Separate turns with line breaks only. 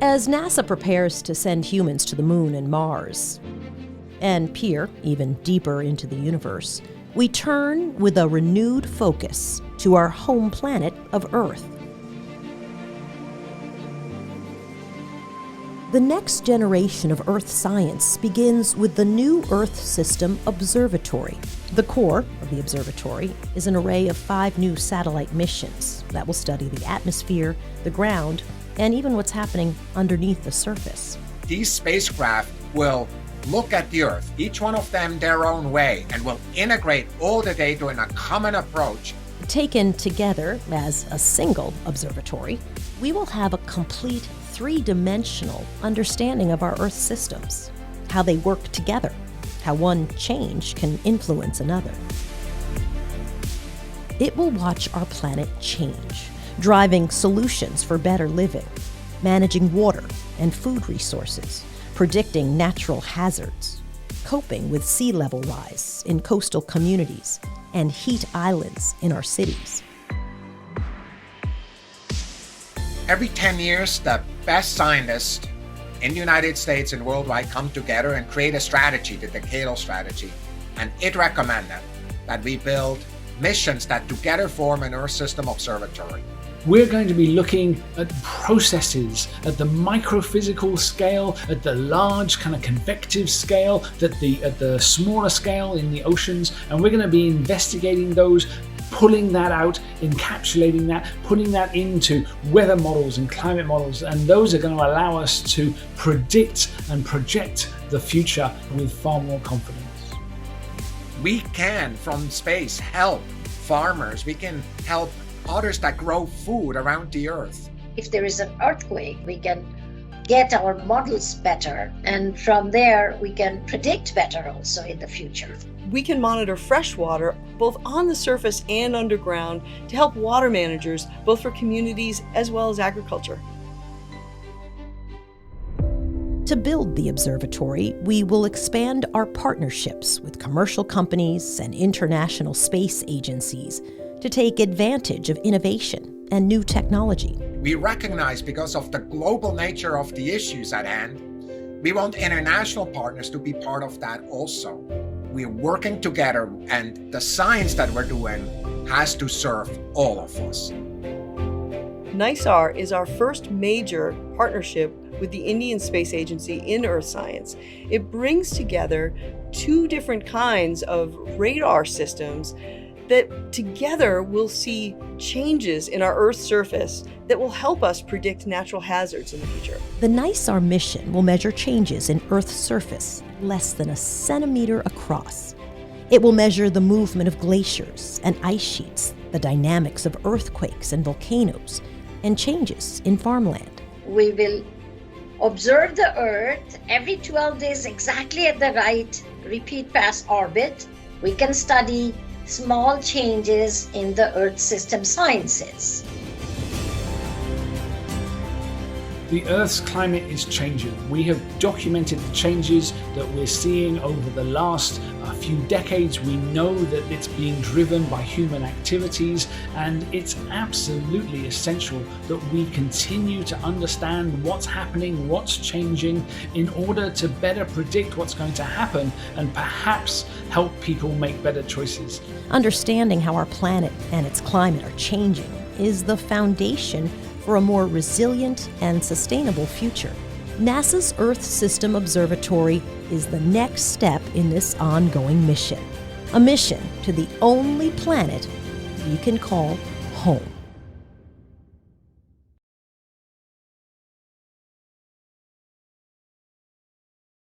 As NASA prepares to send humans to the Moon and Mars, and peer even deeper into the universe, we turn with a renewed focus to our home planet of Earth. The next generation of Earth science begins with the new Earth System Observatory. The core of the observatory is an array of 5 new satellite missions that will study the atmosphere, the ground, and even what's happening underneath the surface.
These spacecraft will look at the Earth, each one of them their own way, and will integrate all the data in a common approach.
Taken together as a single observatory, we will have a complete 3-dimensional understanding of our Earth systems, how they work together, how one change can influence another. It will watch our planet change, driving solutions for better living, managing water and food resources, predicting natural hazards, coping with sea level rise in coastal communities and heat islands in our cities.
Every 10 years, the best scientists in the United States and worldwide come together and create a strategy, the decadal strategy. And it recommended that we build missions that together form an Earth System Observatory.
We're going to be looking at processes at the microphysical scale, at the large kind of convective scale, at the smaller scale in the oceans, and we're going to be investigating those, pulling that out, encapsulating that, putting that into weather models and climate models, and those are going to allow us to predict and project the future with far more confidence.
We can, from space, help farmers. We can help others that grow food around the Earth.
If there is an earthquake, we can get our models better, and from there we can predict better also in the future.
We can monitor fresh water both on the surface and underground to help water managers, both for communities as well as agriculture.
To build the observatory, we will expand our partnerships with commercial companies and international space agencies to take advantage of innovation and new technology.
We recognize, because of the global nature of the issues at hand, we want international partners to be part of that also. We're working together, and the science that we're doing has to serve all of us.
NISAR is our first major partnership with the Indian Space Agency in Earth science. It brings together 2 different kinds of radar systems that together will see changes in our Earth's surface that will help us predict natural hazards in the future.
The NISAR mission will measure changes in Earth's surface less than a centimeter across. It will measure the movement of glaciers and ice sheets, the dynamics of earthquakes and volcanoes, and changes in farmland.
We will observe the Earth every 12 days exactly at the right repeat pass orbit. We can study small changes in the Earth system sciences.
The Earth's climate is changing. We have documented the changes that we're seeing over the last few decades. We know that it's being driven by human activities, and it's absolutely essential that we continue to understand what's happening, what's changing, in order to better predict what's going to happen and perhaps help people make better choices.
Understanding how our planet and its climate are changing is the foundation for a more resilient and sustainable future. NASA's Earth System Observatory is the next step in this ongoing mission, a mission to the only planet we can call home.